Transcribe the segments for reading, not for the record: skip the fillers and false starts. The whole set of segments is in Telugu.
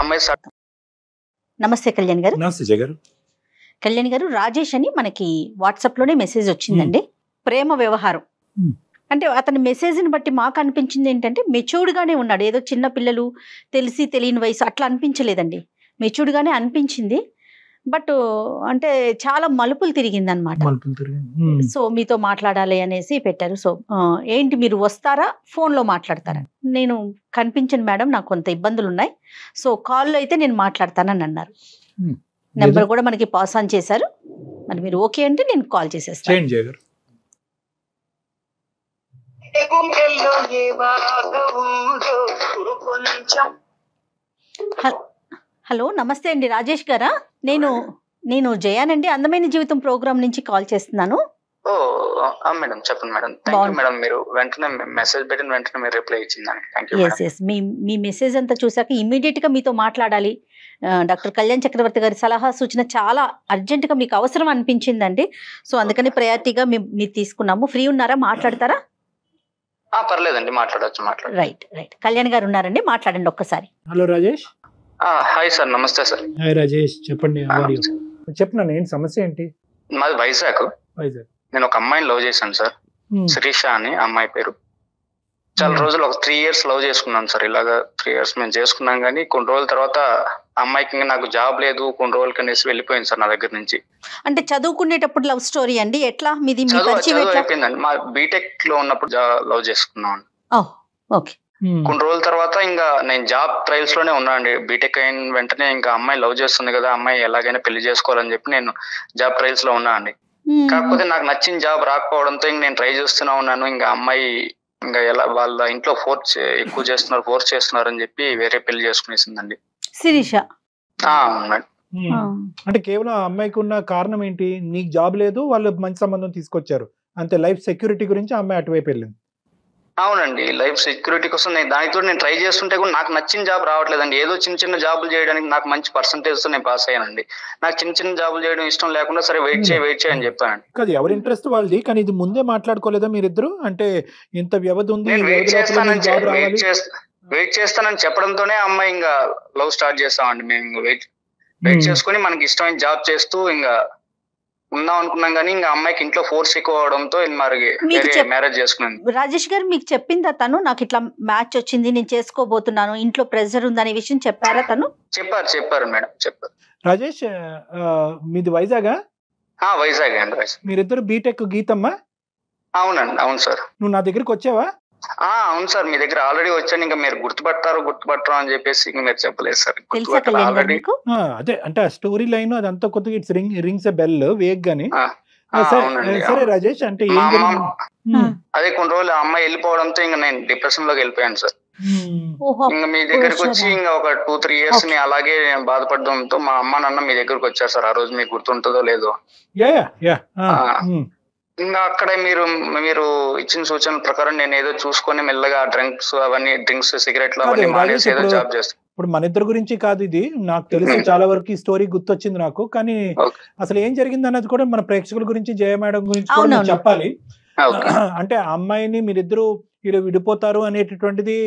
అమ్మాయి నమస్తే కళ్యాణ్ గారు. నమస్తే జయ గారు. కళ్యాణ్ గారు, రాజేష్ అని మనకి వాట్సాప్ లోనే మెసేజ్ వచ్చిందండి. ప్రేమ వ్యవహారం అంటే అతని మెసేజ్ని బట్టి మాకు అనిపించింది ఏంటంటే మెచ్యూర్డ్ గానే ఉన్నాడు. ఏదో చిన్న పిల్లలు తెలిసి తెలియని వయసు అట్లా అనిపించలేదండి, మెచ్యూర్డ్ గానే అనిపించింది. బట్ అంటే చాలా మలుపులు తిరిగింది అనమాట. సో మీతో మాట్లాడాలి అనేసి పెట్టారు. సో ఏంటి మీరు వస్తారా, ఫోన్లో మాట్లాడతారా? నేను కనిపించను మేడం, నాకు కొంత ఇబ్బందులు ఉన్నాయి, సో కాల్లో అయితే నేను మాట్లాడతానని అన్నారు. నెంబర్ కూడా మనకి పాస్ ఆన్ చేశారు. మరి మీరు ఓకే అంటే నేను కాల్ చేసేస్తాను. హలో, నమస్తే అండి, రాజేష్ గారా? నేను జయానండి, అందమైన జీవితం ప్రోగ్రామ్ నుంచి కాల్ చేస్తున్నాను. మేడం చెప్పండి మేడం. థాంక్యూ మేడం, మీరు వెంటనే మెసేజ్ పెట్టిన వెంటనే మీరు రిప్లై ఇచ్చిందండి. Thank you madam. ఎస్ మీ మెసేజ్ అంతా చూసాక ఇమ్మీడియట్ గా మీతో మాట్లాడాలి. డాక్టర్ కళ్యాణ్ చక్రవర్తి గారి సలహా సూచన చాలా అర్జెంట్ గా మీకు అవసరం అనిపించిందండి. సో అందుకని ప్రయారిటీగా మీరు తీసుకున్నాము. ఫ్రీ ఉన్నారా, మాట్లాడతారా? పర్లేదండి, మాట్లాడచ్చు. రైట్. కళ్యాణ్ గారు ఉన్నారండి, మాట్లాడండి ఒక్కసారి. హలో రాజేష్. హాయ్ సార్, నమస్తే సార్. హాయ్ రాజేష్, చెప్పండి. చెప్పిన ఏంటి సమస్య ఏంటి? మాది వైజాగ్. నేను ఒక అమ్మాయిని లవ్ చేశాను సార్, శిరీష అని అమ్మాయి పేరు. చాలా రోజులు ఒక 3 years లవ్ చేసుకున్నాను సార్. ఇలాగా 3 years మేము చేసుకున్నాం, కానీ కొన్ని రోజుల తర్వాత అమ్మాయికి నాకు జాబ్ లేదు, కొన్ని రోజులు కనేసి వెళ్ళిపోయింది సార్ నా దగ్గర నుంచి. అంటే చదువుకునేటప్పుడు లవ్ స్టోరీ అండి, ఎట్లా మీది? అయిపోయిందండి, మా బీటెక్ లో ఉన్నప్పుడు లవ్ చేసుకున్నాం. ఓకే. కొన్ని రోజుల తర్వాత ఇంకా నేను జాబ్ ట్రయల్స్ లోనే ఉన్నా అండి. బీటెక్ అయిన వెంటనే ఇంకా అమ్మాయి లవ్ చేస్తుంది కదా, అమ్మాయి ఎలాగైనా పెళ్లి చేసుకోవాలని చెప్పి నేను జాబ్ ట్రయల్స్ లో ఉన్నా అండి. కాకపోతే నాకు నచ్చిన జాబ్ రాకపోవడంతో ఇంక నేను ట్రై చేస్తూనే ఉన్నాను. ఇంకా అమ్మాయి ఇంకా ఎలా వాళ్ళ ఇంట్లో ఫోర్స్ చేస్తున్నారు అని చెప్పి వేరే పెళ్లి చేసుకునేసిందండి శిరీష. అంటే కేవలం అమ్మాయికి ఉన్న కారణం ఏంటి? నీకు జాబ్ లేదు, వాళ్ళు మంచి సంబంధం తీసుకొచ్చారు అంతే. లైఫ్ సెక్యూరిటీ గురించి అమ్మాయి అటువైపు వెళ్ళింది. అవునండి, లైఫ్ సెక్యూరిటీ కోసం దానితో నేను ట్రై చేస్తుంటే కూడా నాకు నచ్చిన జాబ్ రావట్లేదండి. ఏదో చిన్న జాబులు చేయడానికి నాకు మంచి పర్సంటేజ్ తో నేను పాస్ అయ్యానండి. నాకు చిన్న జాబులు చేయడం ఇష్టం లేకుండా సరే వెయిట్ చేయి అని చెప్పానండి. కాదు, ఎవరి ఇంట్రెస్ట్ వాళ్ళది. కానీ ఇది ముందే మాట్లాడుకోలేదా మీరిద్దరు? అంటే ఇంత వ్యవధి ఉంది, వెయిట్ చేస్తానని చెప్పడంతోనే అమ్మాయి ఇంకా లవ్ స్టార్ట్ చేస్తామండి. మేము వెయిట్ చేసుకుని మనకి ఇష్టమైన జాబ్ చేస్తూ ఇంకా ఉందాం అనుకున్నాం, కానీ ఇంకా అమ్మాయికి ఇంట్లో ఫోర్స్ ఎక్కువ అవడంతో మ్యారేజ్ చేసుకున్నాను. రాజేష్ గారు మీకు చెప్పిందా తను, నాకు ఇట్లా మ్యాచ్ వచ్చింది, నేను చేసుకోబోతున్నాను, ఇంట్లో ప్రెషర్ ఉందనే విషయం చెప్పారా తను? చెప్పారు మేడం, చెప్పారు. రాజేష్, మీది వైజాగా? వైజాగ్ అండి. మీరిద్దరు బీటెక్ గీతమ్మా? అవునండి, అవును సార్. నువ్వు నా దగ్గరికి వచ్చావా? అవును సార్, మీ దగ్గర ఆల్రెడీ వచ్చాను. ఇంకా మీరు గుర్తుపట్టారు అని చెప్పేసి ఇంకా మీరు చెప్పలేదు సార్. అదే అంటే ఆ స్టోరీ లైన్ అదంతా కొద్దిగా it's rings a bell vague గాని. సరే రాజేష్, అంటే అదే కొన్ని రోజులు అమ్మాయి వెళ్ళిపోవడంతో ఇంకా నేను డిప్రెషన్ లోకి వెళ్ళిపోయాను సార్. ఇంకా మీ దగ్గరకు వచ్చి ఇంకా ఒక 2-3 years ని అలాగే బాధపడడంతో మా అమ్మ నాన్న మీ దగ్గరకు వచ్చారు సార్. ఆ రోజు మీకు గుర్తుంటుందో లేదో. ఇంకా అక్కడే మీరు ఇచ్చిన సూచనల ప్రకారం నేను ఏదో చూసుకొని మెల్లగా డ్రింక్స్ సిగరెట్లు అవన్నీ మానేసి ఏదో జాబ్ చేస్తాను. ఇప్పుడు మన ఇద్దరు గురించి కాదు ఇది, నాకు తెలిసి చాలా వరకు ఈ స్టోరీ గుర్తొచ్చింది నాకు. కానీ అసలు ఏం జరిగింది అన్నది కూడా మన ప్రేక్షకుల గురించి, జయ మేడం గురించి కూడా చెప్పాలి. అంటే ఆ అమ్మాయిని మీరిద్దరు విడిపోతారు అనేటటువంటిది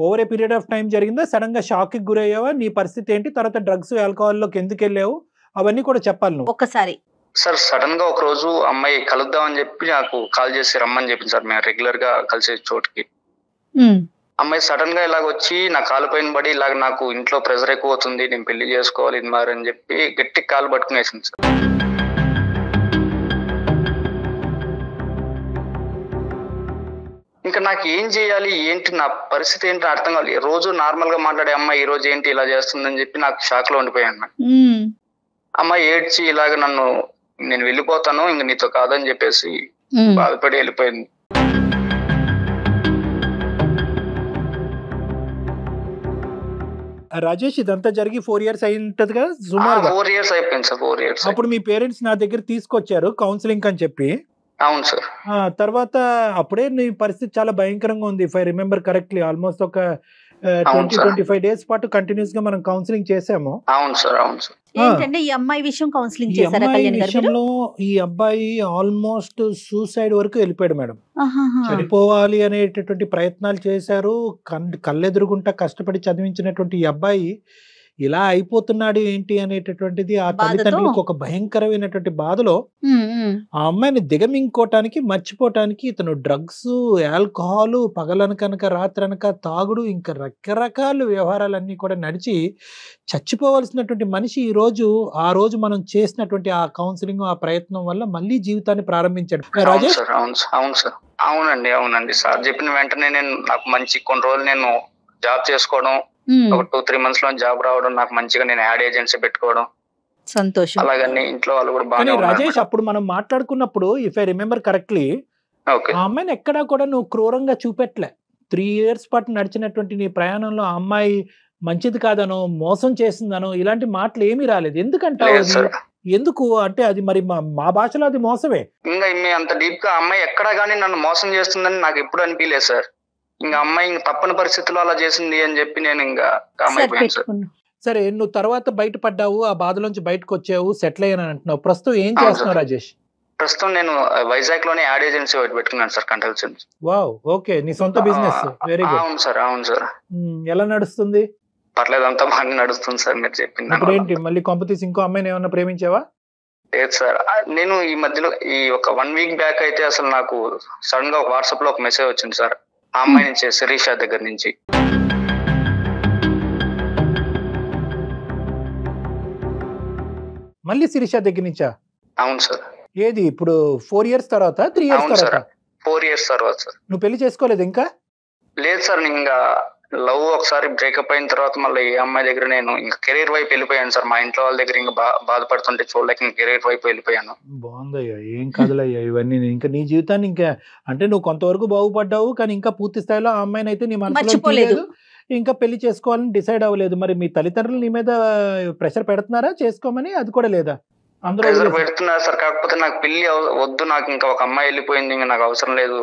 over a period of time జరిగిందా? సడన్ గా షాక్ కి గురయ్యావా? నీ పరిస్థితి ఏంటి? తర్వాత డ్రగ్స్ ఆల్కహాల్ లోకి ఎందుకు వెళ్ళావు? అవన్నీ కూడా చెప్పాలి నువ్వు ఒక్కసారి. సార్, సడన్ గా ఒక రోజు అమ్మాయి కలుద్దాం అని చెప్పి నాకు కాల్ చేసి రమ్మని చెప్పింది సార్. మేము రెగ్యులర్ గా కలిసే చోటుకి. అమ్మాయి సడన్ గా ఇలాగ వచ్చి నా కాలు పైన పడి ఇలాగ నాకు ఇంట్లో ప్రెషర్ ఎక్కువ అవుతుంది, నేను పెళ్లి చేసుకోవాలి ఇది మరి అని చెప్పి గట్టి కాలు పట్టుకునేసింది సార్. ఇంకా నాకు ఏం చేయాలి, ఏంటి నా పరిస్థితి ఏంటి అర్థం కావాలి. రోజు నార్మల్ గా మాట్లాడే అమ్మాయి ఈ రోజు ఏంటి ఇలా చేస్తుందని చెప్పి నాకు షాక్ లో ఉండిపోయాను. అమ్మాయి ఏడ్చి ఇలాగ నేను వెళ్ళిపోతాను, ఇంక నీతో కాదని చెప్పేసి బాధపడి వెళ్ళిపోయింది. రాజేష్, ఇదంతా జరిగి 4 years అయి ఉంటది కదా సుమారుగా? 4 years అయిపోయింది సార్. 4 years. అప్పుడు మీ పేరెంట్స్ నా దగ్గర తీసుకొచ్చారు కౌన్సిలింగ్ అని చెప్పి. అవును సార్. తర్వాత అప్పుడే నీ పరిస్థితి చాలా భయంకరంగా ఉంది. If I remember correctly almost ఒక 20-25 days పాటు కంటిన్యూస్ గా మనం కౌన్సిలింగ్ చేసాము. అవును సార్, అవును సార్. ఏంటంటే ఈ అమ్మాయి విషయం కౌన్సిలింగ్ చేశారా కళ్యాణ్ గారు? ఈ అబ్బాయి ఆల్మోస్ట్ సూసైడ్ వరకు వెళ్ళిపోయాడు మేడం. చనిపోవాలి అనేటటువంటి ప్రయత్నాలు చేశారు. కళ్ళెదురుగుంటా కష్టపడి చదివించినటువంటి ఈ అబ్బాయి ఇలా అయిపోతున్నాడు ఏంటి అనేటటువంటిది ఆ తల్లిదండ్రులకు ఒక భయంకరమైనటువంటి బాధలో ఆ అమ్మాయిని దిగమింగుకోవటానికి మర్చిపోవటానికి ఇతను డ్రగ్స్, ఆల్కహాల్, పగలనకనక రాత్రనక తాగుడు, ఇంకా రకరకాల వ్యవహారాలన్నీ కూడా నడిచి చచ్చిపోవలసినటువంటి మనిషి ఆ రోజు మనం చేసినటువంటి ఆ కౌన్సిలింగ్, ఆ ప్రయత్నం వల్ల మళ్ళీ జీవితాన్ని ప్రారంభించాడు. రాజేష్, అవునండి సార్ చెప్పిన వెంటనే నాకు మంచి కొన్ని రోజులు నేను జాబ్ చేసుకోవడం, ఒక 2-3 months లో జాబ్ రావడం, నాకు మంచిగా నేను యాడ్ ఏజెన్సీ పెట్టుకోవడం, సంతోషం. అలాగని ఇంట్లో వాళ్ళు కూడా బాగా. రాజేష్, అప్పుడు మనం మాట్లాడుకున్నప్పుడు ఇఫ్ ఐ రిమెంబర్ కరెక్ట్లీ, ఆ అమ్మాయిని ఎక్కడా కూడా నువ్వు క్రూరంగా చూపెట్టలే. 3 years పాటు నడిచినటువంటి నీ ప్రయాణంలో ఆ అమ్మాయి మంచిది కాదనో, మోసం చేసిందనో ఇలాంటి మాటలు ఏమీ రాలేదు. ఎందుకంటావు? ఎందుకు అంటే అది మరి మా భాషలో అది మోసమే. ఇంకా అంత డీప్ గా అమ్మాయి ఎక్కడా గానీ నన్ను మోసం చేస్తుందని నాకు ఎప్పుడు అనిపించలేదు సార్. ఇంకా అమ్మాయి తప్పని పరిస్థితుల్లో అలా చేసింది అని చెప్పి నేను ఇంకా సరే, నువ్వు తర్వాత బయటపడ్డావు, ఆ బాధలోంచి బయటకు వచ్చావు, సెటిల్ అయ్యాను అంటున్నావు. ప్రస్తుతం ఏం చేస్తున్నావు రాజేష్? ప్రస్తుతం నేను వైజాగ్ లోనే యాడ్ ఏజెన్సీ ఒకటి పెట్టుకున్నాను సార్, కన్సల్టెన్సీ. వావ్, ఓకే, నీ సొంత బిజినెస్. Very good. అవును సార్. ఎలా నడుస్తుంది? పర్లేదు, అంతా బాగా నడుస్తుంది సార్. మీరు చెప్పింది. ఇప్పుడు ఏంటి, మళ్ళీ కొంపతీసి ఇంకో అమ్మాయిని ఏమన్నా ప్రేమించావా? లేదు సార్, నేను ఈ మధ్యలో ఒక 1 week బ్యాక్ అయితే అసలు నాకు సడన్ గా వాట్సాప్ లో ఒక మెసేజ్ వచ్చింది సార్, ఆ అమ్మాయి నుంచి, శిరీష దగ్గర నుంచి. మళ్ళీ శిరీష దగ్గర నుంచా? అవును సార్. ఏది ఇప్పుడు 4 years తర్వాత, 3 years తర్వాత? 4 years తర్వాత సార్. నువ్వు పెళ్లి చేసుకోలేదు ఇంకా? లేదు సార్, ఇంకా లవ్ ఒకసారి బ్రేకప్ అయిన తర్వాత మళ్ళీ ఏ అమ్మాయి దగ్గర నేను ఇంకా కెరీర్ వైపు వెళ్ళిపోయాను సార్. మా ఇంట్లో వాళ్ళ దగ్గర ఇంకా బాధపడుతుంటే చూడలేక ఇంకా కెరీర్ వైపు వెళ్ళిపోయాను. బాగుందయ్యా, ఏం కదలయ్యా ఇవన్నీ. ఇంకా నీ జీవితాన్ని ఇంకా అంటే నువ్వు కొంతవరకు బాగుపడ్డావు, కానీ ఇంకా పూర్తి స్థాయిలో ఆ అమ్మాయిని అయితే నీ మనసులో లేదు, ఇంకా పెళ్లి చేసుకోవాలని డిసైడ్ అవ్వలేదు. మరి మీ తల్లిదండ్రులు నీ మీద ప్రెషర్ పెడుతున్నారా చేసుకోమని? అది కూడా లేదా? ప్రెషర్ పెడుతున్నారు సార్, కాకపోతే నాకు పెళ్లి వద్దు, నాకు ఇంకా ఒక అమ్మాయి వెళ్ళిపోయింది, ఇంకా నాకు అవసరం లేదు,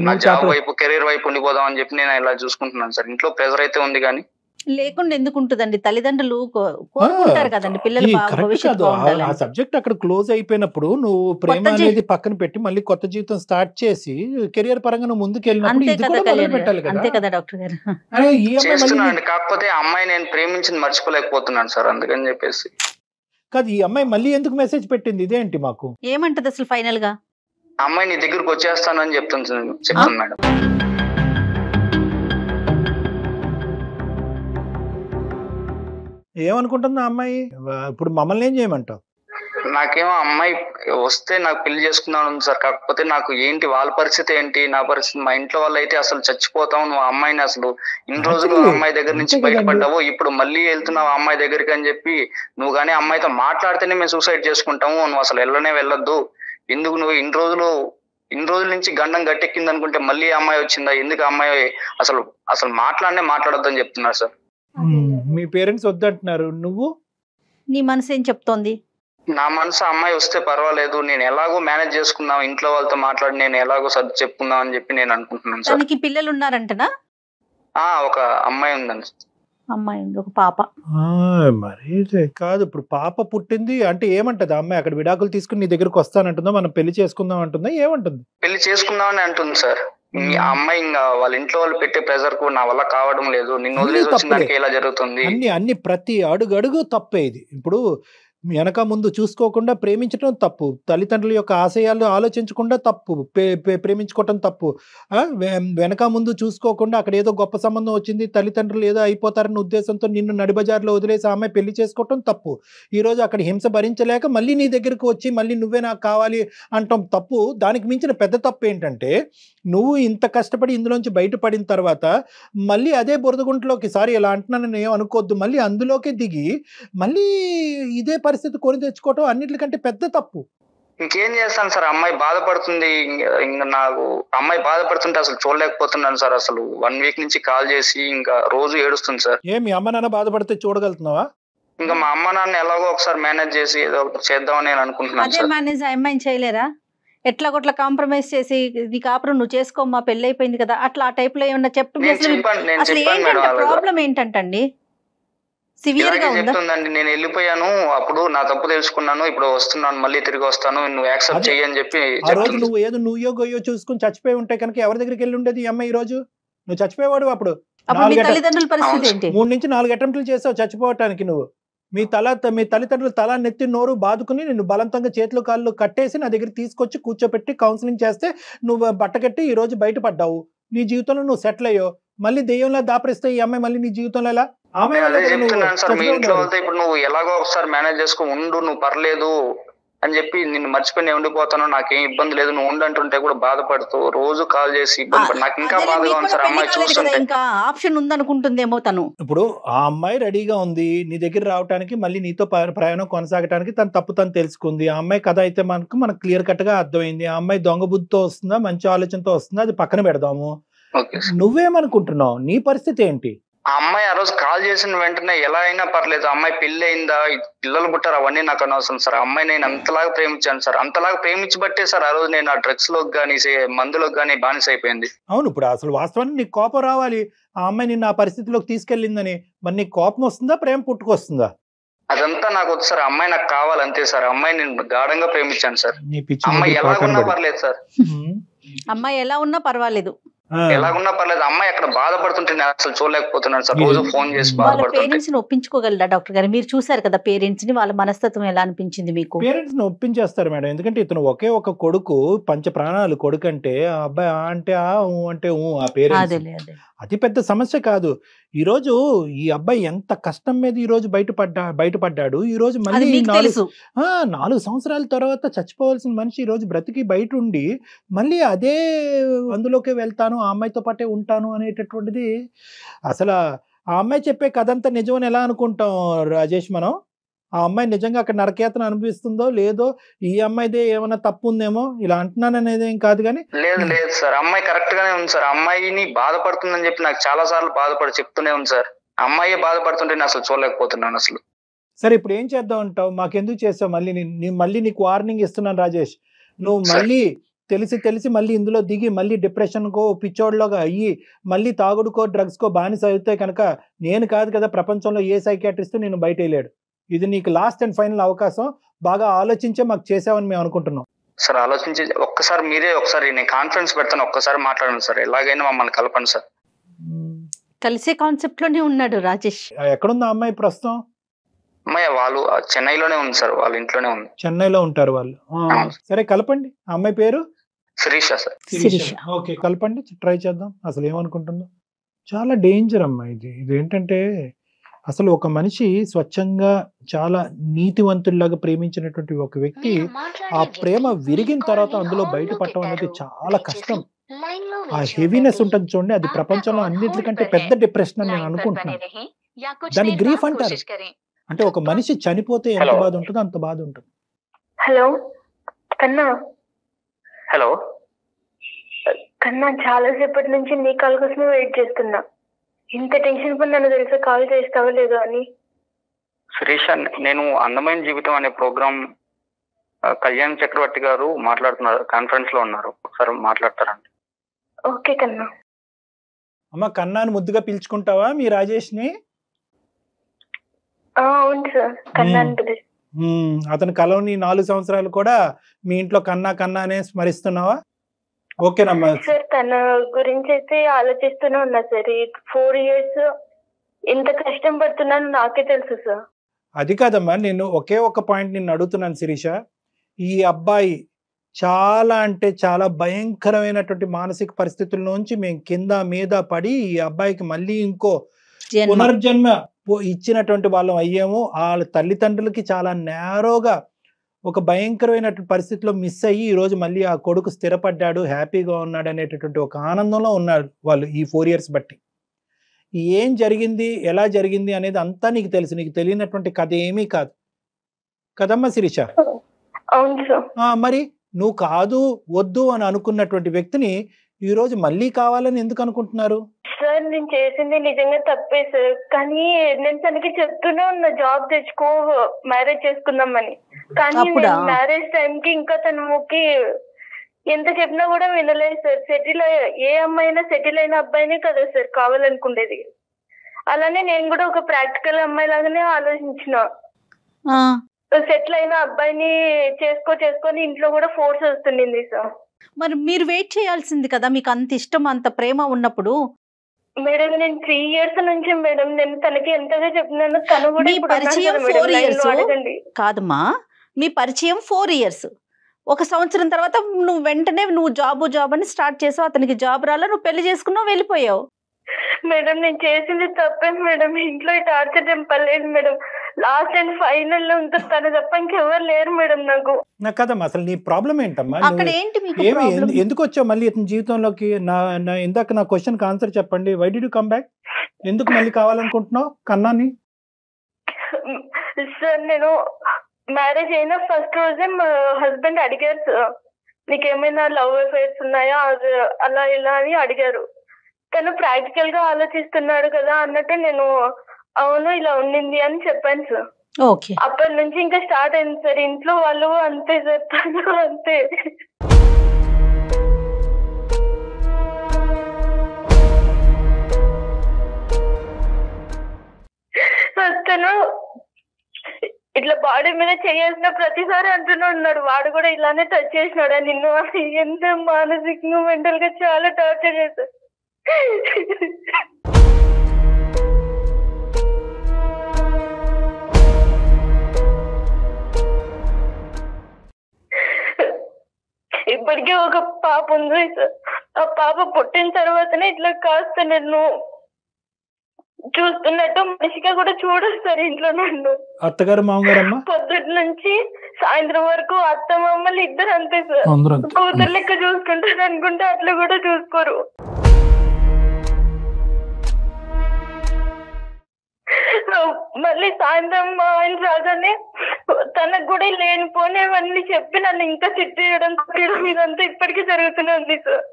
నా జాబ్ వైపు కెరీర్ వైపు ఉండిపోదాం అని చెప్పి నేను ఇలా చూసుకుంటున్నాను సార్. ఇంట్లో ప్రెషర్ అయితే ఉంది, కానీ లేకుండా ఎందుకు ఉంటుందండి? తల్లిదండ్రులు కోరుకుంటారు కదండి పిల్లలు భవిష్యత్తు బాగుండాలని. ఆ సబ్జెక్ట్ అక్కడ క్లోజ్ అయిపోయినప్పుడు నువ్వు ప్రేమ అనేది పక్కన పెట్టి మళ్ళీ కొత్త జీవితం స్టార్ట్ చేసి కెరియర్ పరంగా నువ్వు ముందుకు వెళ్ళినప్పుడు అంతే కదా డాక్టర్ గారు? చేస్తున్నాను, కాకపోతే అమ్మాయి నేను ప్రేమించింది మర్చిపోలేకపోతున్నాను సార్, అందుకని చెప్పేసి. కాదు, ఈ అమ్మాయి మళ్ళీ ఎందుకు మెసేజ్ పెట్టింది? ఇదేంటి మాకు ఏమంటది అసలు ఫైనల్ గా? అమ్మాయి నీ దగ్గరకు వచ్చేస్తాను అని చెప్తుంది మేడం. ఏమనుకుంటుంది ఆ అమ్మాయి? ఇప్పుడు మమ్మల్ని ఏం చేయమంటావు? నాకేమో అమ్మాయి వస్తే నాకు పెళ్లి చేసుకుందాం సార్, కాకపోతే నాకు ఏంటి వాళ్ళ పరిస్థితి ఏంటి, నా పరిస్థితి, మా ఇంట్లో వాళ్ళు అయితే అసలు చచ్చిపోతావు, నువ్వు అమ్మాయిని అసలు ఇన్ని రోజులు అమ్మాయి దగ్గర నుంచి బయటపడ్డావు, ఇప్పుడు మళ్ళీ వెళ్తున్నావు అమ్మాయి దగ్గరికి అని చెప్పి, నువ్వు కానీ అమ్మాయితో మాట్లాడితేనే మేము సూసైడ్ చేసుకుంటాము, నువ్వు అసలు వెళ్ళొద్దు, ఎందుకు నువ్వు ఇన్ని రోజుల నుంచి గండం గట్టెక్కింది అనుకుంటే మళ్ళీ అమ్మాయి వచ్చిందా, ఎందుకు అమ్మాయి అసలు మాట్లాడొద్దు అని చెప్తున్నారు సార్. మీ పేరెంట్స్ వద్దంటున్నారు, నువ్వు నీ మనసు ఏం చెప్తోంది? నా మనసు అమ్మాయి వస్తే పర్వాలేదు, నేను ఎలాగో మేనేజ్ చేసుకుందాం, ఇంట్లో వాళ్ళతో మాట్లాడి నేను ఎలాగో సర్ది చెప్పుకుందాం అని చెప్పి నేను అనుకుంటున్నాను సార్. తనకి పిల్లలు ఉన్నారంటనా? ఒక అమ్మాయి ఉందండి. అమ్మాయి ఉంది, ఒక పాప. మరి కాదు, ఇప్పుడు పాప పుట్టింది అంటే ఏమంటది అమ్మాయి? అక్కడ విడాకులు తీసుకుని నీ దగ్గరకు వస్తానంటుందా, మనం పెళ్లి చేసుకుందాం అంటుందా, ఏమంటుంది? పెళ్లి చేసుకుందాం అని అంటుంది సార్. ఆ అమ్మాయి ఇంకా వాళ్ళ ఇంట్లో వాళ్ళు పెట్టే ప్రెజర్ కు నా వల్ల కావడం లేదు, నిన్ను వదిలేసి వచ్చిందానికి ఇలా జరుగుతుంది. అన్ని ప్రతి అడుగు తప్పే. ఇది ఇప్పుడు వెనక ముందు చూసుకోకుండా ప్రేమించడం తప్పు, తల్లిదండ్రుల యొక్క ఆశయాలు ఆలోచించకుండా తప్పు, ప్రేమించుకోవటం తప్పు, వెనక ముందు చూసుకోకుండా అక్కడ ఏదో గొప్ప సంబంధం వచ్చింది, తల్లిదండ్రులు ఏదో అయిపోతారన్న ఉద్దేశంతో నిన్ను నడిబజార్లో వదిలేసి ఆమె పెళ్లి చేసుకోవటం తప్పు. ఈరోజు అక్కడ హింస భరించలేక మళ్ళీ నీ దగ్గరకు వచ్చి మళ్ళీ నువ్వే నాకు కావాలి అంటాం తప్పు. దానికి మించిన పెద్ద తప్పు ఏంటంటే, నువ్వు ఇంత కష్టపడి ఇందులోంచి బయటపడిన తర్వాత మళ్ళీ అదే బురదగుంటలోకి, సారీ ఇలా అంటున్నానని ఏం అనుకోవద్దు, మళ్ళీ అందులోకి దిగి మళ్ళీ ఇదే పరిస్థితి కొని తెచ్చుకోవటం అన్నిటికంటే పెద్ద తప్పు. ఇంకేం చేస్తాను సార్, అమ్మాయి బాధపడుతుంది, ఇంకా నాకు అమ్మాయి బాధపడుతుంటే అసలు చూడలేకపోతున్నాను సార్. అసలు 1 week నుంచి కాల్ చేసి ఇంకా రోజు ఏడుస్తుంది సార్. మీ అమ్మ నాన్న బాధపడితే చూడగలుగుతున్నావా? ఇంకా మా అమ్మ నాన్న ఎలాగో ఒకసారి మేనేజ్ చేసి ఏదో చేద్దామని నేను అనుకుంటున్నాను సార్. మేనేజ్ అమ్మాయిని చేయలేరా? ఎట్లా కొట్లా కాంప్రమైజ్ చేసి నీ కాపురం నువ్వు చేసుకోమ్మా, పెళ్లి అయిపోయింది కదా, అట్లా ఆ టైప్ లో ఏమన్నా ప్రాబ్లం ఏంటంటండి? చెప్తుందండి, నేను వెళ్ళిపోయాను, అప్పుడు నా తప్పు తెలుసుకున్నాను, ఇప్పుడు వస్తున్నాను, మళ్ళీ తిరిగి వస్తాను, నువ్వు యాక్సెప్ట్ చెయ్యి అని చెప్పి. నువ్వు ఏదో నువ్వో గొయ్యో చూసుకుని చచ్చిపోయి ఉంటే కనుక ఎవరి దగ్గరికి వెళ్ళి ఉండేది ఈ అమ్మాయి? ఈ రోజు నువ్వు చచ్చిపోయేవాడు అప్పుడు. తల్లిదండ్రుల పరిస్థితి ఏంటి? 3 నుంచి 4 అటెంప్ట్లు చేసావు చచ్చిపోవటానికి. నువ్వు మీ తల్లిదండ్రులు తల నెత్తి నోరు బాదుకుని నిన్ను బలవంతంగా చేతులు కాళ్ళు కట్టేసి నా దగ్గర తీసుకొచ్చి కూర్చోపెట్టి కౌన్సిలింగ్ చేస్తే నువ్వు బట్టకట్టి ఈ రోజు బయటపడ్డావు. నీ జీవితంలో నువ్వు సెటిల్ అయ్యో. మళ్ళీ దెయ్యంలా దాపరిస్తే ఈ అమ్మాయి మళ్ళీ నీ జీవితంలో ఎలా? ఇప్పుడు నువ్వు ఎలాగో ఒకసారి మేనేజ్ చేసుకో ఉండు, నువ్వు పర్లేదు అని చెప్పి నిన్ను మర్చిపోయి ఉండిపోతాను, నాకేం ఇబ్బంది లేదు, నువ్వు ఉండంటుంటే కూడా బాధపడుతూ రోజు కాల్ చేసి ఇబ్బంది. నాకు ఇంకా బాధగా ఉంది సార్ అమ్మాయి చూస్తుంటే. ఇంకా ఆప్షన్ ఉందనుకుంటుందేమో తను. ఇప్పుడు ఆ అమ్మాయి రెడీగా ఉంది నీ దగ్గర రావడానికి, మళ్ళీ నీతో ప్రయాణం కొనసాగడానికి. తన తప్పు తను తెలుసుకుంది. ఆ అమ్మాయి కథ అయితే మనకు క్లియర్ కట్ గా అర్థమైంది. ఆ అమ్మాయి దొంగ బుద్ధితో వస్తుందా మంచి ఆలోచనతో వస్తుందా అది పక్కన పెడదాము. నువ్వేమనుకుంటున్నావు? నీ పరిస్థితి ఏంటి? ఆ అమ్మాయి ఆ రోజు కాల్ చేసిన వెంటనే ఎలా అయినా పర్లేదు, అమ్మాయి పెళ్లి అయిందా, పిల్లలు పుట్టారు, అవన్నీ నాకు అనవసరం సార్. అమ్మాయి నేను అంతలాగా ప్రేమించాను సార్. అంతలాగా ప్రేమించబట్టే సార్ ఆ రోజు నేను ఆ డ్రగ్స్ లోకి గానీ మందులోకి గానీ బానిస అయిపోయింది. అవును, ఇప్పుడు అసలు వాస్తవానికి నీకు కోపం రావాలి. ఆ అమ్మాయి నిన్ను ఆ పరిస్థితిలోకి తీసుకెళ్ళిందని. మరి నీకు కోపం వస్తుందా, ప్రేమ పుట్టుకొస్తుందా? అదంతా నాకు వద్దు సార్. అమ్మాయి నాకు కావాలంతే సార్. అమ్మాయి నేను గాఢంగా ప్రేమించాను సార్. అమ్మాయి ఎలాగున్నా పర్లేదు సార్. అమ్మాయి ఎలా ఉన్నా పర్వాలేదు, ఎలాగున్నా పర్లేదు. అమ్మాయి అక్కడ బాధపడుతుంటే నేను అసలు చూడలేకపోతున్నాను సార్. రోజు ఫోన్ చేసి బాధపడుతుంటే. పేరెంట్స్ ని ఒప్పించుకోగలరా డాక్టర్ గారు? మీరు చూసారు కదా పేరెంట్స్ ని, వాళ్ళ మనస్తత్వం ఎలా అనిపించింది మీకు? పేరెంట్స్ ని ఒప్పించేస్తారు మేడం. ఎందుకంటే ఇతను ఒకే ఒక కొడుకు, పంచ ప్రాణాలు కొడుకు అంటే ఆ అబ్బాయి అంటే ఆ పేరెంట్స్ అతి పెద్ద సమస్య కాదు. ఈ రోజు ఈ అబ్బాయి ఎంత కష్టం మీద ఈ రోజు బయటపడ్డాడు. ఈ రోజు మళ్ళీ 4 సంవత్సరాల తర్వాత చచ్చిపోవాల్సిన మనిషి ఈ రోజు బ్రతికి బయట ఉండి మళ్ళీ అదే అందులోకే వెళ్తాను, ఆ అమ్మాయితో పాటే ఉంటాను అనేటటువంటిది. అసలు ఆ అమ్మాయి చెప్పే కథ అంతా నిజమని ఎలా అనుకుంటాం రాజేష్ మనం? ఆ అమ్మాయి నిజంగా అక్కడ నరకేతన అనిపిస్తుందో లేదో, ఈ అమ్మాయిదే ఏమైనా తప్పు ఉందేమో ఇలా అంటున్నాను అనేది ఏం కాదు. కానీ లేదు సార్, అమ్మాయి కరెక్ట్ గానే ఉంది సార్. అమ్మాయిని బాధపడుతుందని చెప్పి నాకు చాలా సార్లు చెప్తూనే ఉంది సార్. అమ్మాయి బాధపడుతుంటే నేను అసలు చూడలేకపోతున్నాను అసలు. సరే ఇప్పుడు ఏం చేద్దాం అంటావు? మాకెందుకు చేస్తావు? మళ్ళీ నీకు వార్నింగ్ ఇస్తున్నాను రాజేష్. నువ్వు మళ్ళీ తెలిసి మళ్ళీ ఇందులో దిగి మళ్ళీ డిప్రెషన్కో పిచ్చోడ్లోగా అయ్యి మళ్ళీ తాగుడుకో డ్రగ్స్కో బానిస అయితే కనుక నేను కాదు కదా ప్రపంచంలో ఏ సైకియాట్రిస్ట్ నేను బయట వేయలేడు. ఇది నీకు లాస్ట్ అండ్ ఫైనల్ అవకాశం. బాగా ఆలోచించే మాకు చేసావని మేము అనుకుంటున్నాం సార్. ఆలోచించి ఒక్కసారి నేను కాన్ఫరెన్స్ పెడతాను, ఒక్కసారి మాట్లాడండి సార్. ఎలాగైనా మమ్మల్ని కలపండి సార్. కలిసే కాన్సెప్ట్ లోనే ఉన్నాడు రాజేష్. ఎక్కడుంది ఆ అమ్మాయి ప్రస్తుతం? అమ్మాయి వాళ్ళు చెన్నైలోనే ఉంది సార్. వాళ్ళ ఇంట్లోనే ఉంది. చెన్నైలో ఉంటారు వాళ్ళు. సరే కలపండి. ఆ అమ్మాయి పేరు శిరీష సార్. ఓకే కలపండి, ట్రై చేద్దాం అసలు ఏమనుకుంటుందో. చాలా డేంజర్ అమ్మా ఇది. ఏంటంటే అసలు ఒక మనిషి స్వచ్ఛంగా చాలా నీతివంతుల్లాగా ప్రేమించినటువంటి ఒక వ్యక్తి ఆ ప్రేమ విరిగిన తర్వాత అందులో బయటపడటం అనేది చాలా కష్టం. ఆ హెవీనెస్ ఉంటుంది చూడండి, అది ప్రపంచంలో అన్నిటికంటే పెద్ద డిప్రెషన్ అని నేను అనుకుంటున్నాను. దాన్ని గ్రీఫ్ అంటారు. అంటే ఒక మనిషి చనిపోతే ఎంత బాధ ఉంటుందో అంత బాధ ఉంటుంది. హలో కన్నా. హలో కన్నా, చాలా సేపటి నుంచి నీ కాల్ కోసమే వెయిట్ చేస్తున్నా. ఇంత టెన్షన్ పడినాను తెలుసా, కాల్ చేస్తావా లేదో అని. శిరీష, నేను అందమైన జీవితం అనే ప్రోగ్రామ్ కళ్యాణ్ చక్రవర్తి గారు మాట్లాడుతున్నారు, కాన్ఫరెన్స్ లో ఉన్నారు. ఒకసారి మాట్లాడతారండి. ఓకే కన్నా. అమ్మ కన్నాను ముద్దుగా పిలుచుకుంటావా మీ రాజేష్ ని? అవును సార్, కన్నా అంటే. అతను కలవని 4 సంవత్సరాలు కూడా మీ ఇంట్లో కన్నా అనే స్మరిస్తున్నావా? ఓకేనమ్మా సార్. తన గురించి అయితే ఆలోచిస్తూనే ఉన్నా సార్. 4 years ఎంత కష్టం పడుతున్నాను నాకే తెలుసు సార్. అది కాదమ్మా, నేను ఒకే ఒక పాయింట్ నిన్ను అడుగుతున్నాను శిరీష. ఈ అబ్బాయి చాలా అంటే చాలా భయంకరమైనటువంటి మానసిక పరిస్థితుల నుంచి మేము కింద మీద పడి ఈ అబ్బాయికి మళ్ళీ ఇంకో పునర్జన్మ ఇచ్చినటువంటి వాళ్ళం అయ్యాము. వాళ్ళ తల్లిదండ్రులకి చాలా నేరోగా ఒక భయంకరమైనటువంటి పరిస్థితిలో మిస్ అయ్యి ఈరోజు మళ్ళీ ఆ కొడుకు స్థిరపడ్డాడు, హ్యాపీగా ఉన్నాడు అనేటటువంటి ఒక ఆనందంలో ఉన్నారు వాళ్ళు ఈ 4 years బట్టి. ఏం జరిగింది, ఎలా జరిగింది అనేది అంతా నీకు తెలుసు. నీకు తెలియనటువంటి కథ ఏమీ కాదు కదమ్మా శిరీష? మరి నువ్వు కాదు వద్దు అని అనుకున్నటువంటి వ్యక్తిని ఈ రోజు మళ్ళీ కావాలని ఎందుకు అనుకుంటున్నారు? సార్ నేను చేసింది నిజంగా తప్పే సార్. కానీ నేను తనకి చెప్తూనే ఉన్నా జాబ్ తెచ్చుకో, మ్యారేజ్ చేసుకుందామని. కానీ మ్యారేజ్ టైంకి ఇంకా తనకి ఎంత చెప్పినా కూడా వినలేదు సార్. ఏ అమ్మాయినా సెటిల్ అయిన అబ్బాయినే కదా సార్ కావాలనుకునేది. అలానే నేను కూడా ఒక ప్రాక్టికల్ అమ్మాయి లాగానే ఆలోచించిన. సెటిల్ అయిన అబ్బాయిని చేసుకొని ఇంట్లో కూడా ఫోర్స్ వస్తుండింది సార్. మరి మీరు వెయిట్ చేయాల్సింది కదా, మీకు అంత ఇష్టం అంత ప్రేమ ఉన్నప్పుడు. మేడం నేను 3 years నుంచి మేడం నేను తనకి ఎంతగా చెప్తున్నాను, తను కూడా మీ ఇప్పుడు పరిచయం అన్నాడు కదా 4 మేడం, years లైన్లో అడగండి. కాదమ్మా, మీ పరిచయం 4 years. 1 సంవత్సరం తర్వాత నువ్వు వెంటనే నువ్వు జాబ్ అని స్టార్ట్ చేసావు, అతనికి జాబ్ రాలా, నువ్వు పెళ్లి చేసుకున్నావు, వెళ్ళిపోయావు. మేడం నేను చేసింది తప్పే మేడం, ఇంట్లో టార్చర్ చంపలేదు మేడం. లాస్ట్ అండ్ ఫైనల్ లో ఉంటుంది తను తప్ప ఇంకెవరు లేరు మేడం నాకు. కదమ్మా, అసలు నీ ప్రాబ్లం ఏంటమ్మా? అక్కడ ఏంటి మీకు ఏమి problem? ఎందుకు వచ్చావు మళ్ళీ ఇతని జీవితంలోకి? ఇందాక నా క్వశ్చన్ కి ఆన్సర్ చెప్పండి. Why did you come back? ఎందుకు మళ్ళీ కావాలనుకుంటున్నావు కన్నాని? సార్ నేను మ్యారేజ్ అయిన ఫస్ట్ రోజే మా హస్బెండ్ అడిగారు సార్, నీకేమైనా లవ్ అఫైర్స్ ఉన్నాయా అలా ఇలా అని అడిగారు. తను ప్రాక్టికల్ గా ఆలోచిస్తున్నాడు కదా అన్నట్టు నేను అవును ఇలా ఉండింది అని చెప్పాను సార్. ఓకే, అప్పటి నుంచి ఇంకా స్టార్ట్ అయింది సార్. ఇంట్లో వాళ్ళు అంతే సార్, తను అంతే. తను ఇట్లా బాడీ మీద చేయాల్సిన ప్రతిసారి అంటూనే ఉన్నాడు, వాడు కూడా ఇలానే టచ్ చేసినాడు నిన్ను అని. ఎంత మానసికంగా మెంటల్ గా చాలా టార్చర్ చేశారు. ఇప్పటికే ఒక పాప ఉంది సార్. ఆ పాప పుట్టిన తర్వాతనే ఇట్లా కాస్త నేను చూస్తున్నట్టు మనిషిగా కూడా చూడరు సార్ ఇంట్లో నన్ను. అత్తగారు మామగారమ్మా పొద్దుటి నుంచి సాయంత్రం వరకు అత్త మామలు ఇద్దరు అంతే సార్. కూతురు లెక్క చూసుకుంటారు అనుకుంటే అట్లా కూడా చూసుకోరు. మళ్ళీ సాయంత్రం మా ఆయన రాగానే తనకు కూడా లేనిపోనేవన్నీ చెప్పి నన్ను ఇంకా తిట్టేయడం కొట్టడం ఇదంతా ఇప్పటికీ జరుగుతుంది సార్.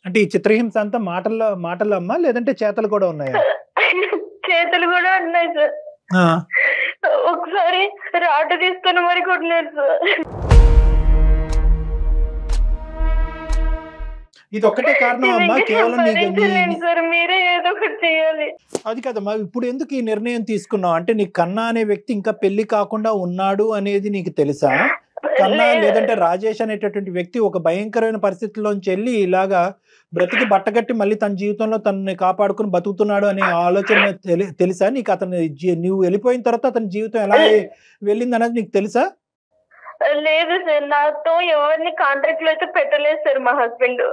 అంటే ఈ చిత్రహింస అంతా మాటల్లో అమ్మా, లేదంటే చేతలు కూడా ఉన్నాయా? చేతులు కూడా ఉన్నాయి సార్. ఒకసారి రాటు తీసుకుని మరి కొట్టినారు సార్. ఇది ఒక్కటే కారణం అమ్మా? కేవలం సార్ మీరే ఏదో ఒకటి చేయాలి. అది కదమ్మా, ఇప్పుడు ఎందుకు ఈ నిర్ణయం తీసుకున్నావు? అంటే నీ కన్నా అనే వ్యక్తి ఇంకా పెళ్లి కాకుండా ఉన్నాడు అనేది నీకు తెలుసా? కన్నా లేదంటే రాజేష్ అనేటటువంటి వ్యక్తి ఒక భయంకరమైన పరిస్థితుల్లోంచి వెళ్ళి ఇలాగా బ్రతికి బట్టగట్టి మళ్ళీ తన జీవితంలో తనని కాపాడుకుని బతుకుతున్నాడు అనే ఆలోచన తెలుసా నీకు? అతను నువ్వు వెళ్ళిపోయిన తర్వాత అతని జీవితం ఎలా వెళ్ళింది అనేది నీకు తెలుసా? లేదు సార్, నాతో ఎవరిని కాంట్రాక్ట్ లో అయితే పెట్టలేదు సార్ మా హస్బెండ్.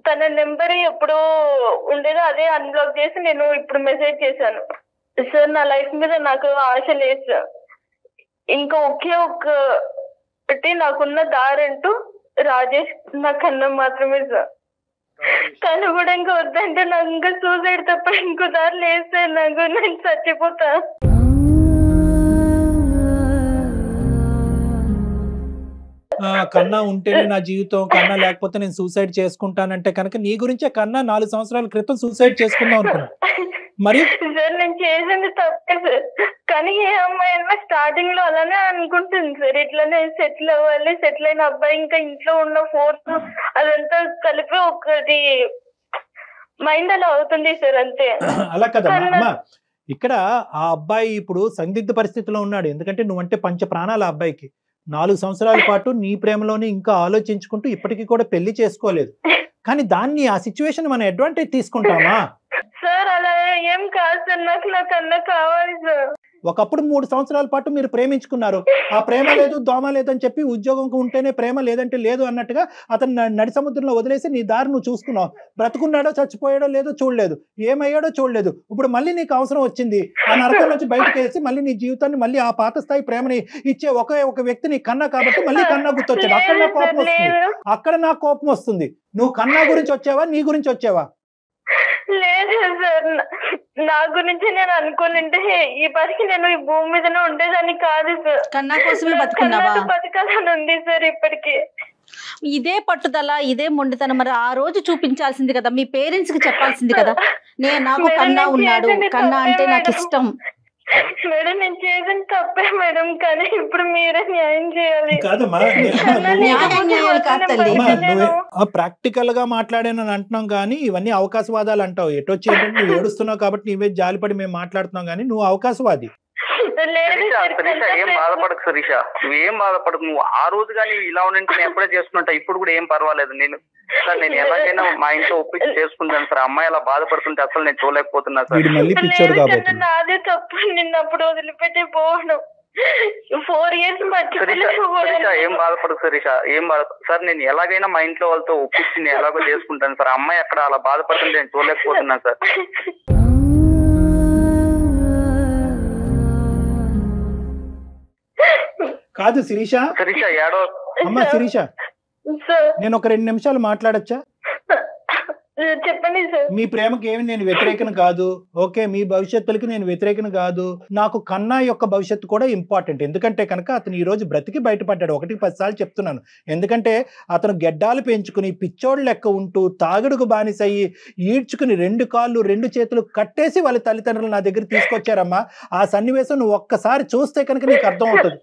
తన నెంబర్ ఎప్పుడు ఉండేదో అదే అన్బ్లాక్ చేసి నేను ఇప్పుడు మెసేజ్ చేశాను సార్. నా లైఫ్ మీద నాకు ఆశ లేదు సార్. ఇంకా ఒకే ఒకటి నాకున్న దారంటూ రాజేష్ నా కన్నా మాత్రమే సార్. తను కూడా ఇంకా వద్దంటే నాకు ఇంకా సూసైడ్ తప్ప ఇంకో దారి లేదు సార్. నాకు నేను చచ్చిపోతా. కన్నా ఉంటేనే నా జీవితం, కన్నా లేకపోతే నేను సూసైడ్ చేసుకుంటానంటే కనుక నీ గురించే కన్నా 4 సంవత్సరాల క్రితం సూసైడ్ చేసుకుందాం అనుకున్నా. మరి సార్ నేను చేసింది తప్పే సార్, కానీ ఏ అమ్మాయి స్టార్టింగ్ లో అలానే అనుకుంటుంది సార్, ఇట్లానే సెటిల్ అవ్వాలి, సెటిల్ అయిన అబ్బాయి ఇంకా ఇంట్లో ఉన్న ఫోర్స్ అదంతా కలిపి ఒకటి మైండ్ అలా అవుతుంది సార్ అంతే. అలా కదమ్మా, ఇక్కడ ఆ అబ్బాయి ఇప్పుడు సందిగ్ధ పరిస్థితిలో ఉన్నాడు. ఎందుకంటే నువ్వంటే పంచ ప్రాణాలు ఆ అబ్బాయికి. 4 సంవత్సరాల పాటు నీ ప్రేమలోనే ఇంకా ఆలోచించుకుంటూ ఇప్పటికీ కూడా పెళ్లి చేసుకోలేదు. కానీ దాన్ని ఆ సిచ్యువేషన్ మనం అడ్వాంటేజ్ తీసుకుంటామా? సార్ అలా ఏం కాదు సార్, నాకు నా కన్నా కావాలి సార్. ఒకప్పుడు 3 సంవత్సరాల పాటు మీరు ప్రేమించుకున్నారు. ఆ ప్రేమ లేదు దోమ లేదని చెప్పి ఉద్యోగం ఉంటేనే ప్రేమ లేదంటే లేదు అన్నట్టుగా అతను నడి సముద్రంలో వదిలేసి నీ దారి నువ్వు చూసుకున్నావు. బ్రతుకున్నాడో చచ్చిపోయాడో లేదో చూడలేదు, ఏమయ్యాడో చూడలేదు. ఇప్పుడు మళ్ళీ నీకు అవసరం వచ్చింది, ఆ నరకం నుంచి బయటకు వేసి మళ్ళీ నీ జీవితాన్ని మళ్ళీ ఆ పాత స్థాయి ప్రేమని ఇచ్చే ఒక వ్యక్తి నీ కన్నా కాబట్టి మళ్ళీ కన్నా గుర్తొచ్చాడు. అక్కడ నా కోపం వస్తుంది, అక్కడ నా కోపం వస్తుంది. నువ్వు కన్నా గురించి వచ్చావా, నీ గురించి వచ్చావా? లేదు సార్, నా గురించి నేను అనుకోనంటే ఈ పాటికి నేను ఈ భూమి మీదనే ఉండేదాన్ని కాదు సార్. కన్నా కోసమే బతుకున్నావా? బతకాలని ఉంది సార్ ఇప్పటికి. ఇదే పట్టుదల, ఇదే మొండితనం మరి ఆ రోజు చూపించాల్సింది కదా, మీ పేరెంట్స్ కి చెప్పాల్సింది కదా, నాకు కన్నా ఉన్నాడు, కన్నా అంటే నాకు ఇష్టం. మేడం నేను చేసిన తప్పే మేడం, కానీ ఇప్పుడు మీరే న్యాయం చేయాలి. ప్రాక్టికల్ గా మాట్లాడానని అంటున్నాం కానీ ఇవన్నీ అవకాశవాదాలు అంటావు. ఎటొచ్చి ఏంటంటే నువ్వు ఏడుస్తున్నావు కాబట్టి నీవే జాలిపడి మేము మాట్లాడుతున్నాం కానీ నువ్వు అవకాశవాది. ఏం బాధపడకు శిరీష, నువ్వేం బాధపడకు. నువ్వు ఆ రోజు కానీ ఇలా ఉంటే నేను ఎప్పుడే చేసుకుంటా, ఇప్పుడు కూడా ఏం పర్వాలేదు. సార్ నేను ఎలాగైనా మా ఇంట్లో ఒప్పించి చేసుకుంటాను సార్. అమ్మాయి అలా బాధపడుతుంటే అసలు నేను చూడలేకపోతున్నా సార్. నాదే తప్పు, నిన్నప్పుడు వదిలిపెట్టి పోవడం 4 years ఏం బాధపడదు శిరీష, ఏం బాధ సార్. నేను ఎలాగైనా మా ఇంట్లో వాళ్ళతో ఒప్పించి నేను ఎలాగో చేసుకుంటాను సార్. అమ్మాయి అక్కడ అలా బాధపడుతుంటే నేను చూడలేకపోతున్నా సార్. కాదు శిరీష, ఏడో అమ్మా శిరీష, నేను ఒక 2 నిమిషాలు మాట్లాడచ్చా? చెప్పండి సార్. మీ ప్రేమకి ఏమి నేను వ్యతిరేకను కాదు, ఓకే, మీ భవిష్యత్తులకి నేను వ్యతిరేకను కాదు. నాకు కన్నా యొక్క భవిష్యత్తు కూడా ఇంపార్టెంట్. ఎందుకంటే కనుక అతను ఈ రోజు బ్రతికి బయటపడ్డాడు. 1-10 సార్లు చెప్తున్నాను. ఎందుకంటే అతను గెడ్డాలు పెంచుకుని పిచ్చోడు లెక్క ఉంటూ తాగుడుకు బానిసయ్యి ఈడ్చుకుని 2 కాళ్ళు 2 చేతులు కట్టేసి వాళ్ళ తల్లిదండ్రులు నా దగ్గర తీసుకొచ్చారమ్మా. ఆ సన్నివేశం నువ్వు ఒక్కసారి చూస్తే కనుక నీకు అర్థం అవుతుంది.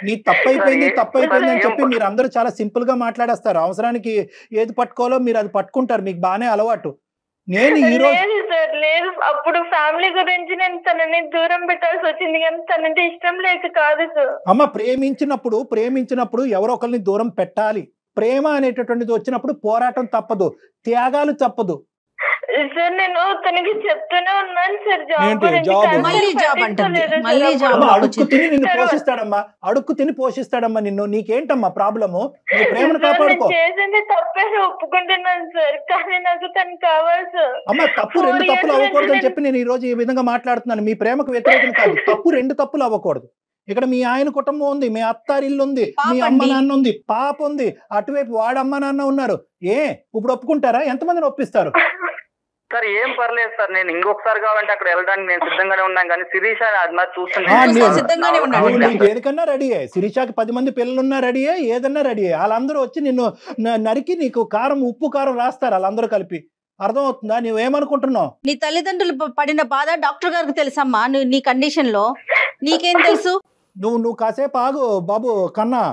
నీ తప్పైపోయింది అని చెప్పి మీరు అందరూ చాలా సింపుల్ గా మాట్లాడేస్తారు. అవసరానికి ఏది పట్టుకోవాలో మీరు అది పట్టుకుంటారు, మీకు బాగానే అలవాటు. నేను ఈ రోజు లేదు, అప్పుడు ఫ్యామిలీ గురించి నేను తనని దూరం పెట్టాల్సి వచ్చింది, కానీ తనంటే ఇష్టం లేక కాదు సార్. అమ్మ, ప్రేమించినప్పుడు ఎవరో ఒకరిని దూరం పెట్టాలి. ప్రేమ అనేటటువంటిది వచ్చినప్పుడు పోరాటం తప్పదు, త్యాగాలు తప్పదు. సార్ నేను తనకి చెప్తూనే ఉన్నాను సార్, అడుక్కు తిని పోషిస్తాడమ్మా నిన్ను. నీకేంటమ్మా ప్రాబ్లము? నువ్వు ప్రేమను కాపాడుకో. చేసింది తప్పే ఒప్పుకుంటున్నాను సార్, కానీ నాకు తను కావాలి సార్. అమ్మ, తప్పు 2 తప్పులు అవ్వకూడదు అని చెప్పి నేను ఈ రోజు ఈ విధంగా మాట్లాడుతున్నాను. మీ ప్రేమకు వ్యతిరేకం కాదు, తప్పు 2 తప్పులు అవ్వకూడదు. ఇక్కడ మీ ఆయన కుటుంబం ఉంది, మీ అత్తారిల్లు ఉంది, మీ అమ్మ నాన్న ఉంది, పాప ఉంది, అటువైపు వాడమ్మ నాన్న ఉన్నారు. ఇప్పుడు ఒప్పుకుంటారా? ఎంతమందిని ఒప్పిస్తారు? సార్ ఏం పర్లేదు సార్, నేను ఇంకొకసారి కావాలంటే అక్కడ వెళ్ళడానికి నేను సిద్ధంగానే ఉన్నాను. కానీ శిరీష అది చూస్తుంటే దేనికన్నా రెడీయే. శిరీషకి 10 మంది పిల్లలున్నా రెడీయే, ఏదన్నా రెడీయే. వాళ్ళందరూ వచ్చి నిన్ను నరికి నీకు ఉప్పు కారం రాస్తారు వాళ్ళందరూ కలిపి. అర్థం అవుతుందా? నువ్వేమనుకుంటున్నావు? నీ తల్లిదండ్రులు పడిన బాధ డాక్టర్ గారికి తెలుసమ్మా. నీ కండిషన్ లో నీకేం తెలుసు? నువ్వు కాసేపు ఆగు బాబు కన్నా,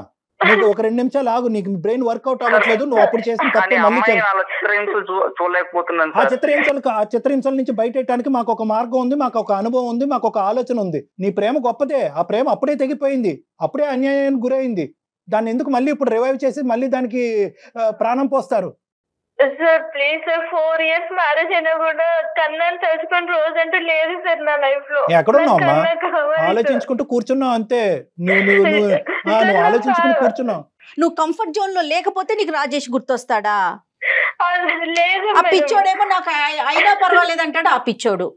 నీకు ఒక 2 నిమిషాలు ఆగు. నీకు బ్రెయిన్ వర్కౌట్ అవ్వట్లేదు. నువ్వు అప్పుడు చేసిన తప్పే మళ్ళీ చూడలేకపోతున్నాను. ఆ చిత్రహింసల నుంచి బయటెట్టడానికి మాకు ఒక మార్గం ఉంది, మాకు ఒక అనుభవం ఉంది, మాకు ఒక ఆలోచన ఉంది. నీ ప్రేమ గొప్పదే. ఆ ప్రేమ అప్పుడే తెగిపోయింది, అప్పుడే అన్యాయానికి గురైంది. దాన్ని ఎందుకు మళ్ళీ ఇప్పుడు రివైవ్ చేసి మళ్ళీ దానికి ప్రాణం పోస్తారు? Sir please sir, 4 years marriage అయినా కూడా కన్నాను తెలుసుకుని రోజు అంటూ లేదు సార్ నా లైఫ్ లో. ఎక్కడున్నావమ్మా? ఆలోచించుకుంటూ కూర్చున్నావు అంతే. నువ్వు ఆలోచించుకుంటూ కూర్చున్నావు. నువ్వు కంఫర్ట్ జోన్ లో లేకపోతే నీకు రాజేష్ గుర్తొస్తాడా? లేదు, ఆ పిచ్చోడేమో నాకు అయినా పర్వాలేదు అంటాడు. ఆ పిచ్చోడు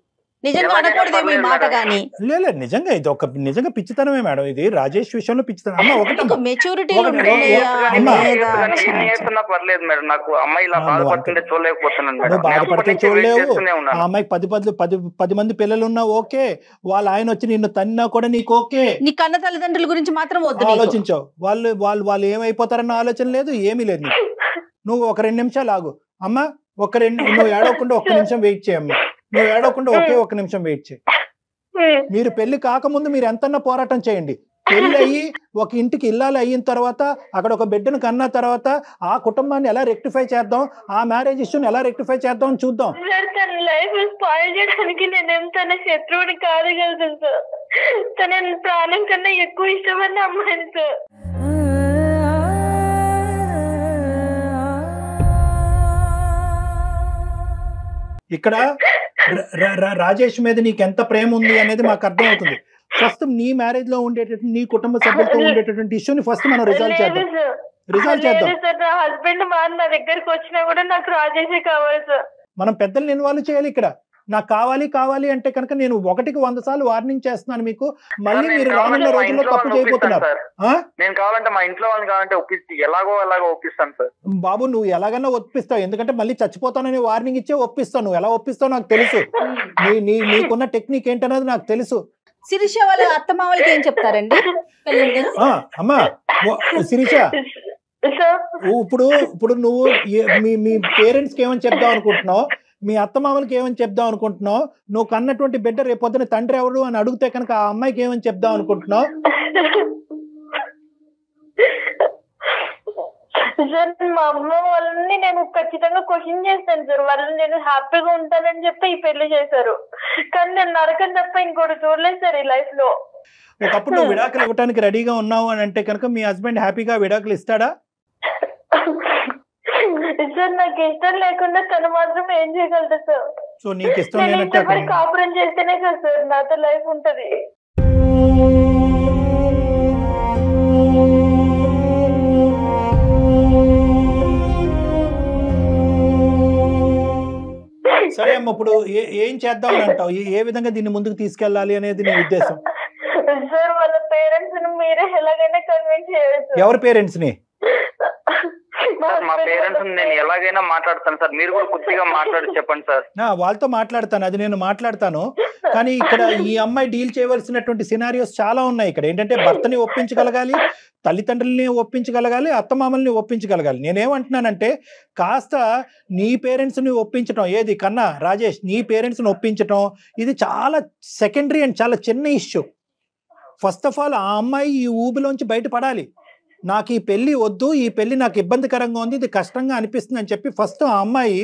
నిజంగా అనకూడదేమో ఈ మాట. గానీ లేదు, నిజంగా ఇది ఒక నిజంగా పిచ్చితనమే మేడం. ఇది రాజేష్ విషయంలో పిచ్చితనం. అమ్మ ఒకటి మెచ్యూరిటీ పర్లేదు మేడం, నాకు అమ్మాయి ఇలా బాధపడుతుంటే చూడలేకపోతున్నాను. బాధపడితే చూడలేవు. ఆ అమ్మాయికి 10 మంది పిల్లలు ఉన్నా ఓకే, వాళ్ళ ఆయన వచ్చి నిన్ను తన్నా కూడా నీకు ఓకే. నీ కన్న తల్లిదండ్రుల గురించి మాత్రం ఆలోచించావు. వాళ్ళు ఏమైపోతారన్న ఆలోచన లేదు, ఏమీ లేదు. నువ్వు ఒక 2 నిమిషాలు ఆగు అమ్మా. నువ్వు ఏడవకుండా 1 నిమిషం వెయిట్ చేయమ్మా. నువ్వు ఏడవకుండా ఒక నిమిషం వెయిట్ చేయి. మీరు పెళ్లి కాకముందు మీరు ఎంతన్నా పోరాటం చేయండి. పెళ్లి అయ్యి ఒక ఇంటికి ఇల్లాలి అయిన తర్వాత, అక్కడ ఒక బిడ్డను కన్నా తర్వాత ఆ కుటుంబాన్ని ఎలా రెక్టిఫై చేద్దాం, ఆ మ్యారేజ్ ఇష్యూని ఎలా రెక్టిఫై చేద్దాం అని చూద్దాం. తన లైఫ్ స్పాయిల్ చేయడానికి నేనేం తన శత్రువుని కాదు కదా సార్. తన ప్రాణం కన్నా ఎక్కువ ఇష్టమైన అమ్మాయిని సార్. ఇక్కడ రాజేష్ మీద నీకు ఎంత ప్రేమ ఉంది అనేది మాకు అర్థం అవుతుంది. ఫస్ట్ నీ మ్యారేజ్ లో ఉండేటటువంటి, నీ కుటుంబ సభ్యులతో ఉండేటటువంటి ఇష్యూని ఫస్ట్ మనం రిజాల్వ్ చేద్దాం. హస్బెండ్ నా దగ్గరికి వచ్చినా కూడా నాకు రాజేషే కావాలి సార్. మనం పెద్దల్ని ఇన్వాల్వ్ చేయాలి ఇక్కడ. నాకు కావాలి అంటే కనుక నేను 1కి 100 సార్లు వార్నింగ్ చేస్తున్నాను మీకు. మళ్ళీ మీరు రానున్న రోజుల్లో తప్పు చేయబోతున్నారు. నేను కావాలంటే మా ఇంట్లో వాళ్ళని కావాలంటే ఎలాగో ఒప్పిస్తాను సార్. బాబు నువ్వు ఎలాగన్నా ఒప్పిస్తావు, ఎందుకంటే మళ్ళీ చచ్చిపోతానని వార్నింగ్ ఇచ్చే ఒప్పిస్తావు. నువ్వు ఎలా ఒప్పిస్తావు నాకు తెలుసు. నీకున్న టెక్నిక్ ఏంటన్నది నాకు తెలుసు. శిరీష వాళ్ళ అత్తమామలకి ఏం చెప్తారండి? అమ్మా శిరీష, ఇప్పుడు నువ్వు మీ పేరెంట్స్ కి ఏమని చెప్దాం అనుకుంటున్నావు, మీ అత్తమామలకి ఏమని చెప్దాం అనుకుంటున్నావు, నువ్వు కన్నటువంటి బిడ్డ రేపొద్దున తండ్రి ఎవరు అని అడిగితే కనుక ఆ అమ్మాయికి ఏమని చెప్దాం అనుకుంటున్నావు? సార్ మా అమ్మ వాళ్ళని నేను ఖచ్చితంగా క్వశ్చన్ చేస్తాను సార్. వాళ్ళని నేను హ్యాపీగా ఉంటానని చెప్పి ఈ పెళ్లి చేశారు. కానీ నేను నరకం తప్ప ఇంకోటి చూడలేదు సార్ ఈ లైఫ్ లో. ఒకప్పుడు నువ్వు విడాకులు ఇవ్వడానికి రెడీగా ఉన్నావు అని అంటే కనుక మీ హస్బెండ్ హ్యాపీగా విడాకులు ఇస్తాడా? సార్ నాకు ఇష్టం లేకుండా తను మాత్రం ఏం చేయగలదు సార్. సో నీకు ఇష్టం లేనట్టు కాపురం చేస్తేనే కదా సార్ నాతో లైఫ్ ఉంటది. సరే అమ్మ, ఇప్పుడు ఏం చేద్దాం అంటావు? ఏ విధంగా దీన్ని ముందుకు తీసుకెళ్ళాలి అనేది నీ ఉద్దేశం? సార్ వాళ్ళ పేరెంట్స్ మీరే ఎలాగైనా కన్విన్స్ చేయొచ్చు. ఎవరి పేరెంట్స్ ని? మా పేరెంట్స్ నేను ఎలాగైనా మాట్లాడతాను సార్, మీరు కూడా కొద్దిగా మాట్లాడి చెప్పండి సార్. వాళ్ళతో మాట్లాడతాను, అది నేను మాట్లాడతాను. కానీ ఇక్కడ ఈ అమ్మాయి డీల్ చేయవలసినటువంటి సినారియోస్ చాలా ఉన్నాయి. ఇక్కడ ఏంటంటే భర్తని ఒప్పించగలగాలి, తల్లిదండ్రుల్ని ఒప్పించగలగాలి, అత్తమామల్ని ఒప్పించగలగాలి. నేనేమంటున్నానంటే కాస్త నీ పేరెంట్స్ని ఒప్పించటం, ఏది కన్నా రాజేష్, నీ పేరెంట్స్ని ఒప్పించటం ఇది చాలా సెకండరీ అండ్ చాలా చిన్న ఇష్యూ. ఫస్ట్ ఆఫ్ ఆల్ ఆ అమ్మాయి ఈ ఊబిలోంచి బయటపడాలి. నాకు ఈ పెళ్ళి వద్దు, ఈ పెళ్ళి నాకు ఇబ్బందికరంగా ఉంది, ఇది కష్టంగా అనిపిస్తుంది అని చెప్పి ఫస్ట్ ఆ అమ్మాయి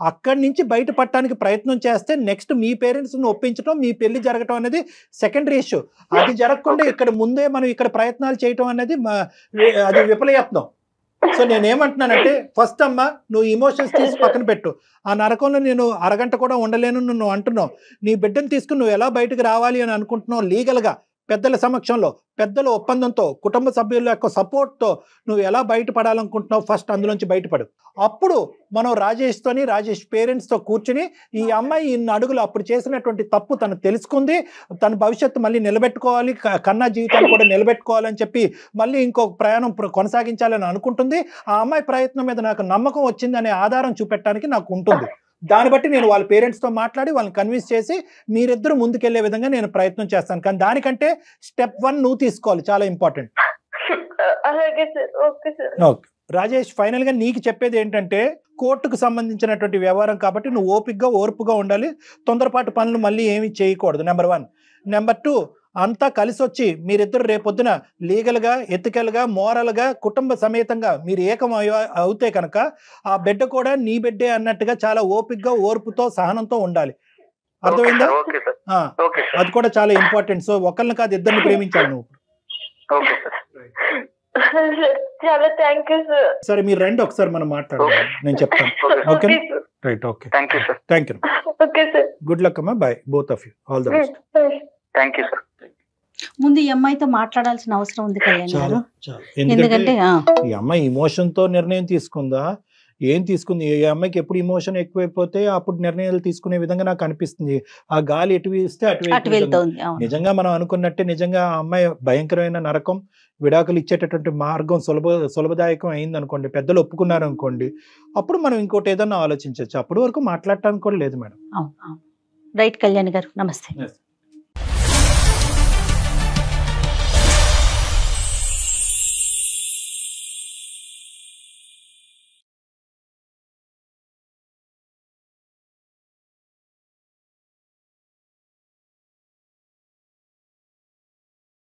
అక్కడి నుంచి బయటపడటానికి ప్రయత్నం చేస్తే నెక్స్ట్ మీ పేరెంట్స్ని ఒప్పించడం, మీ పెళ్లి జరగటం అనేది సెకండరీ ఇష్యూ. అది జరగకుండా ఇక్కడ ముందే మనం ఇక్కడ ప్రయత్నాలు చేయటం అనేది అది విఫలయత్నం. సో నేనేమంటున్నానంటే ఫస్ట్ అమ్మ నువ్వు ఇమోషన్స్ తీసి పక్కన పెట్టు. ఆ నరకంలో నేను అరగంట కూడా ఉండలేను నువ్వు అంటున్నావు. నీ బిడ్డను తీసుకుని నువ్వు ఎలా బయటకు రావాలి అని అనుకుంటున్నావు లీగల్గా, పెద్దల సమక్షంలో, పెద్దల ఒప్పందంతో, కుటుంబ సభ్యుల యొక్క సపోర్ట్తో నువ్వు ఎలా బయటపడాలనుకుంటున్నావు ఫస్ట్ అందులోంచి బయటపడు. అప్పుడు మనం రాజేష్ పేరెంట్స్తో కూర్చుని ఈ అమ్మాయి ఇన్ని అడుగులు అప్పుడు చేసినటువంటి తప్పు తను తెలుసుకుంది, తన భవిష్యత్తు మళ్ళీ నిలబెట్టుకోవాలి, కన్నా జీవితాన్ని కూడా నిలబెట్టుకోవాలని చెప్పి మళ్ళీ ఇంకొక ప్రయాణం కొనసాగించాలని అనుకుంటుంది. ఆ అమ్మాయి ప్రయత్నం మీద నాకు నమ్మకం వచ్చిందనే ఆధారం చూపెట్టడానికి నాకు ఉంటుంది. దాన్ని బట్టి నేను వాళ్ళ పేరెంట్స్తో మాట్లాడి వాళ్ళని కన్విన్స్ చేసి మీరిద్దరు ముందుకెళ్లే విధంగా నేను ప్రయత్నం చేస్తాను. కానీ దానికంటే స్టెప్ 1 నువ్వు తీసుకోవాలి, చాలా ఇంపార్టెంట్. ఓకే రాజేష్, ఫైనల్ గా నీకు చెప్పేది ఏంటంటే కోర్టుకు సంబంధించినటువంటి వ్యవహారం కాబట్టి నువ్వు ఓపికగా ఓర్పుగా ఉండాలి. తొందరపాటు పనులు మళ్ళీ ఏమీ చేయకూడదు, నెంబర్ 1. నెంబర్ 2, అంతా కలిసి వచ్చి మీరిద్దరు రేపొద్దున లీగల్గా, ఎథికల్గా, మోరల్గా, కుటుంబ సమేతంగా మీరు ఏకం అవుతే కనుక ఆ బిడ్డ కూడా నీ బిడ్డే అన్నట్టుగా చాలా ఓపికగా, ఓర్పుతో, సహనంతో ఉండాలి. అర్థమైందా? అది కూడా చాలా ఇంపార్టెంట్. సో ఒకళ్ళని కాదు ఇద్దరిని ప్రేమించాలి నువ్వు. చాలా థాంక్యూ సార్. సరే మీరు రండి ఒకసారి మనం మాట్లాడదాం, నేను చెప్తాను. Okay right, okay thank you. Good luck అమ్మా, bye both of you, all the best. Thank you sir. ముందు ఈ అమ్మాయితో మాట్లాడాల్సిన అవసరం ఉంది కళ్యాణ్ గారు. ఎందుకంటే ఈ అమ్మాయి ఇమోషన్ తో నిర్ణయం తీసుకుందా, ఏం తీసుకుంది? ఈ అమ్మాయికి ఎప్పుడు ఇమోషన్ ఎక్కువైపోతే అప్పుడు నిర్ణయాలు తీసుకునే విధంగా నాకు అనిపిస్తుంది. ఆ గాలి ఎటు వీస్తే అటు వెళ్తుంది. నిజంగా మనం అనుకున్నట్టే నిజంగా ఆ అమ్మాయి భయంకరమైన నరకం, విడాకులు ఇచ్చేటటువంటి మార్గం సులభదాయకం అయింది అనుకోండి, పెద్దలు ఒప్పుకున్నారు అనుకోండి, అప్పుడు మనం ఇంకోటి ఏదన్నా ఆలోచించవచ్చు. అప్పటి వరకు మాట్లాడటానికి కూడా లేదు మేడం. రైట్ కళ్యాణ్ గారు, నమస్తే.